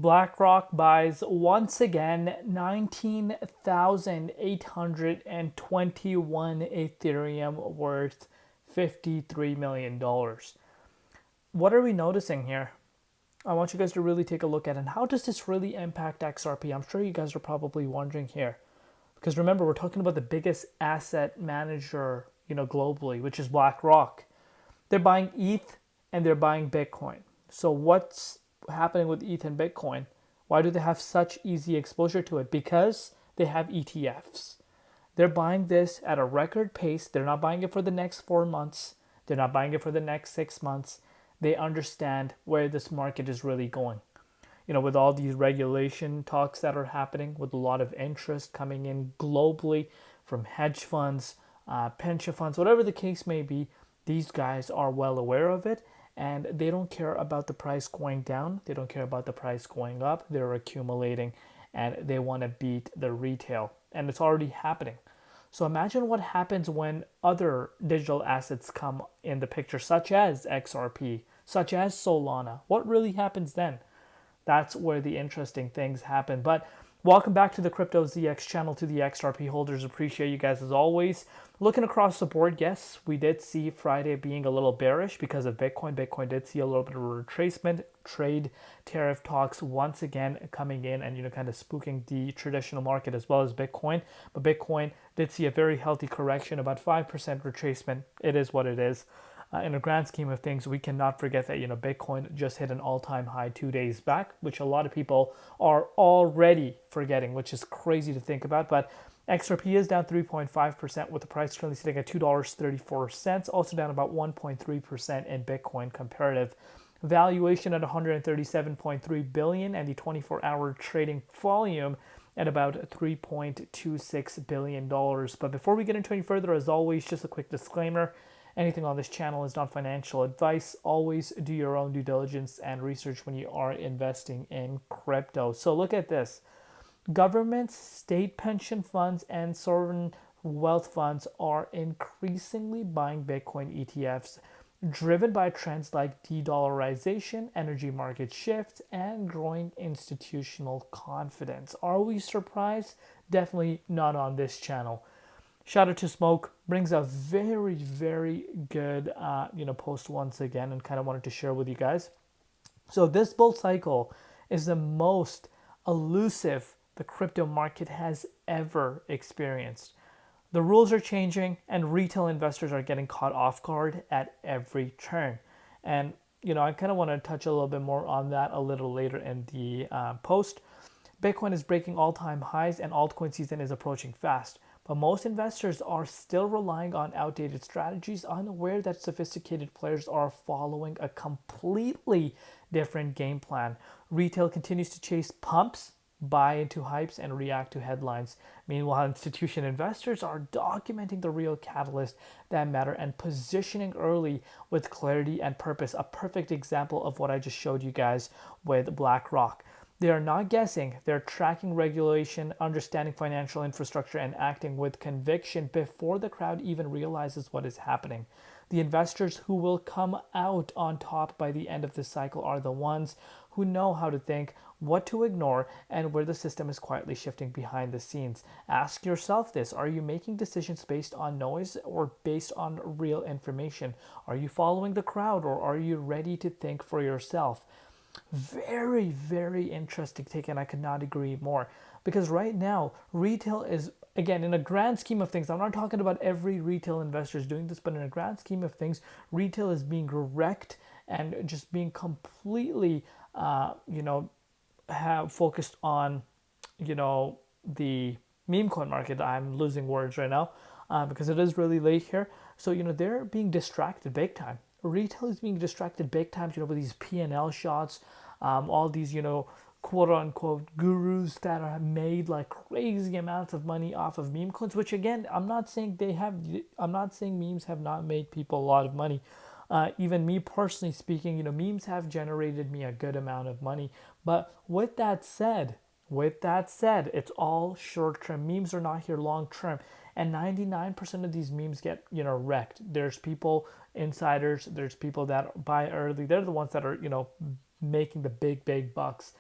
BlackRock buys once again 19,821 Ethereum worth $53 million. What are we noticing here? I want you guys to really take a look at it. And how does this really impact XRP? I'm sure you guys are probably wondering here. Because remember, we're talking about the biggest asset manager, globally, which is BlackRock. They're buying ETH and they're buying Bitcoin. So what's happening with ETH and Bitcoin? Why do they have such easy exposure to it? Because they have ETFs. They're buying this at a record pace. They're not buying it for the next 4 months. They're not buying it for the next 6 months. They understand where this market is really going. With all these regulation talks that are happening, with a lot of interest coming in globally from hedge funds, pension funds, whatever the case may be, these guys are well aware of it, and they don't care about the price going down. They don't care about the price going up. They're accumulating, and they want to beat the retail, and it's already happening. So imagine what happens when other digital assets come in the picture, such as XRP, such as Solana. What really happens then? That's where the interesting things happen. But welcome back to the Crypto ZX channel, to the XRP holders. Appreciate you guys as always. Looking across the board, yes, we did see Friday being a little bearish because of Bitcoin. Bitcoin did see a little bit of a retracement. Trade tariff talks once again coming in and kind of spooking the traditional market as well as Bitcoin. But Bitcoin did see a very healthy correction, about 5% retracement. It is what it is. In the grand scheme of things, we cannot forget that Bitcoin just hit an all-time high 2 days back, which a lot of people are already forgetting, which is crazy to think about. But XRP is down 3.5% with the price currently sitting at $2.34, also down about 1.3% in Bitcoin comparative. Valuation at 137.3 billion and the 24-hour trading volume at about $3.26 billion. But before we get into any further, as always, just a quick disclaimer. Anything on this channel is not financial advice. Always do your own due diligence and research when you are investing in crypto. So look at this. Governments, state pension funds, and sovereign wealth funds are increasingly buying Bitcoin ETFs, driven by trends like de-dollarization, energy market shifts, and growing institutional confidence. Are we surprised? Definitely not on this channel. Shout out to Smoke, brings a very, very good, post once again, and kind of wanted to share with you guys. So this bull cycle is the most elusive the crypto market has ever experienced. The rules are changing, and retail investors are getting caught off guard at every turn. And I kind of want to touch a little bit more on that a little later in the post. Bitcoin is breaking all-time highs, and altcoin season is approaching fast. But most investors are still relying on outdated strategies, unaware that sophisticated players are following a completely different game plan. Retail continues to chase pumps, buy into hypes, and react to headlines. Meanwhile, institutional investors are documenting the real catalysts that matter and positioning early with clarity and purpose. A perfect example of what I just showed you guys with BlackRock. They are not guessing. They're tracking regulation, understanding financial infrastructure, and acting with conviction before the crowd even realizes what is happening. The investors who will come out on top by the end of this cycle are the ones who know how to think, what to ignore, and where the system is quietly shifting behind the scenes. Ask yourself this. Are you making decisions based on noise or based on real information? Are you following the crowd, or are you ready to think for yourself? Very, very interesting take, and I could not agree more. Because right now, retail is, again, in a grand scheme of things, I'm not talking about every retail investor is doing this, but in a grand scheme of things, retail is being wrecked and just being completely, have focused on, the meme coin market. I'm losing words right now because it is really late here. So, they're being distracted big time. Retail is being distracted big time, with these P&L shots, all these, quote unquote gurus that are made like crazy amounts of money off of meme coins, which again, I'm not saying memes have not made people a lot of money. Even me personally speaking, memes have generated me a good amount of money. But with that said, it's all short-term. Memes are not here long-term. And 99% of these memes get, wrecked. There's people, insiders, there's people that buy early. They're the ones that are, making the big bucks.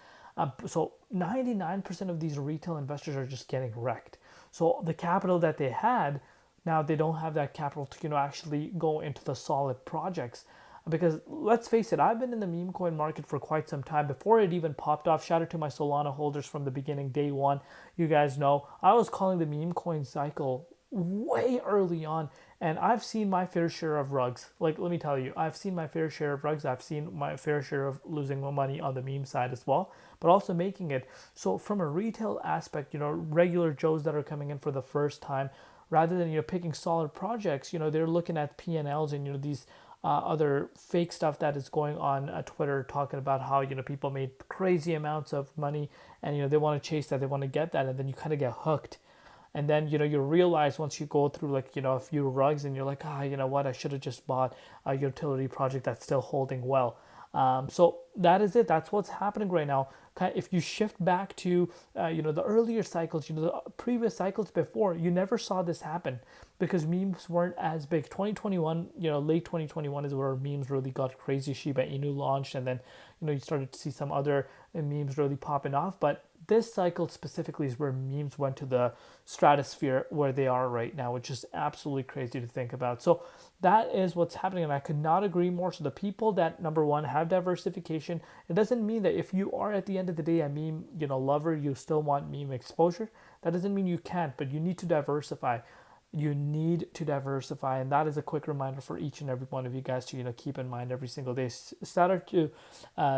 So 99% of these retail investors are just getting wrecked. So the capital that they had, now they don't have that capital to actually go into the solid projects. Because let's face it, I've been in the meme coin market for quite some time before it even popped off. Shout out to my Solana holders from the beginning, day one. You guys know I was calling the meme coin cycle way early on, and I've seen my fair share of rugs. Like, let me tell you, I've seen my fair share of rugs. I've seen my fair share of losing money on the meme side as well, but also making it. So from a retail aspect, regular Joes that are coming in for the first time, rather than picking solid projects, they're looking at P&Ls and these other fake stuff that is going on Twitter, talking about how people made crazy amounts of money, and they want to chase that, they want to get that, and then you kind of get hooked. And then you realize once you go through like a few rugs, and you're like, you know what, I should have just bought a utility project that's still holding well. So that is it. That's what's happening right now. If you shift back to the earlier cycles, the previous cycles before, you never saw this happen because memes weren't as big. 2021, late 2021 is where memes really got crazy. Shiba Inu launched, and then you started to see some other memes really popping off. But this cycle specifically is where memes went to the stratosphere where they are right now, which is absolutely crazy to think about. So that is what's happening, and I could not agree more. So the people that, number one, have diversification, it doesn't mean that if you are at the end of the day a meme lover, you still want meme exposure. That doesn't mean you can't, but you need to diversify. You need to diversify, and that is a quick reminder for each and every one of you guys to keep in mind every single day. Shout out to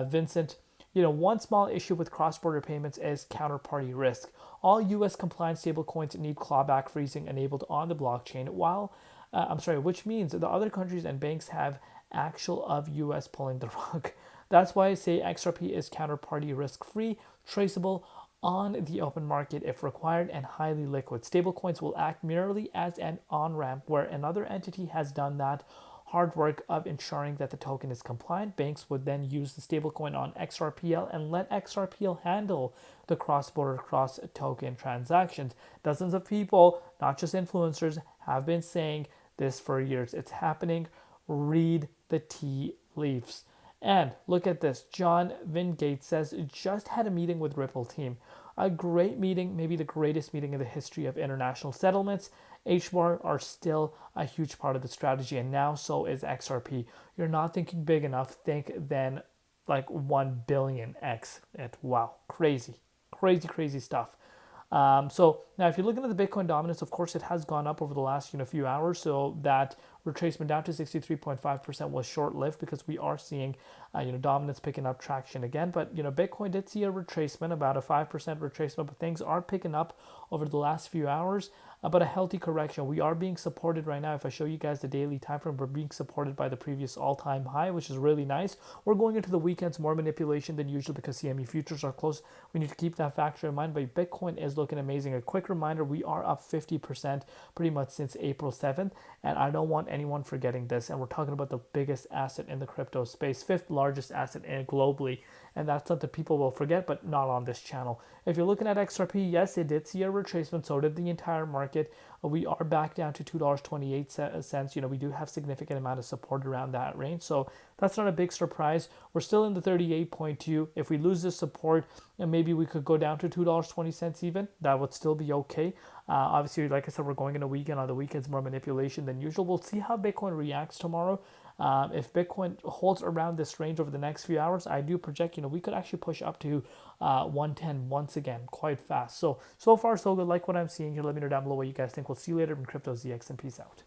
Vincent. One small issue with cross-border payments is counterparty risk. All U.S. compliant stablecoins need clawback freezing enabled on the blockchain, which means that the other countries and banks have actual of U.S. pulling the rug. That's why I say XRP is counterparty risk-free, traceable on the open market if required, and highly liquid. Stablecoins will act merely as an on-ramp where another entity has done that hard work of ensuring that the token is compliant. Banks would then use the stablecoin on XRPL and let XRPL handle the cross-border cross-token transactions. Dozens of people, not just influencers, have been saying this for years. It's happening. Read the tea leaves. And look at this. John Vingate says, just had a meeting with Ripple team. A great meeting, maybe the greatest meeting in the history of international settlements. HBAR are still a huge part of the strategy, and now so is XRP. You're not thinking big enough. Think then like 1 billion X. Wow, crazy stuff. So now if you're looking at the Bitcoin dominance, of course, it has gone up over the last few hours. So that retracement down to 63.5% was short-lived because we are seeing dominance picking up traction again. But Bitcoin did see a retracement, about a 5% retracement, but things are picking up over the last few hours. But a healthy correction. We are being supported right now. If I show you guys the daily time frame, we're being supported by the previous all-time high, which is really nice. We're going into the weekends more manipulation than usual because CME futures are close. We need to keep that factor in mind. But Bitcoin is looking amazing. A quick reminder: we are up 50% pretty much since April 7th, and I don't want anyone forgetting this. And we're talking about the biggest asset in the crypto space, fifth largest asset globally. And that's something people will forget, but not on this channel. If you're looking at XRP, yes, it did see a retracement. So did the entire market. We are back down to $2.28. We do have significant amount of support around that range. So that's not a big surprise. We're still in the 38.2. If we lose this support, and maybe we could go down to $2.20 even. That would still be okay. Obviously, like I said, we're going in a weekend. On the weekends, more manipulation than usual. We'll see how Bitcoin reacts tomorrow. If Bitcoin holds around this range over the next few hours, I do project, we could actually push up to 110 once again quite fast. So far, so good. Like what I'm seeing here. Let me know down below what you guys think. We'll see you later in Crypto ZX, and peace out.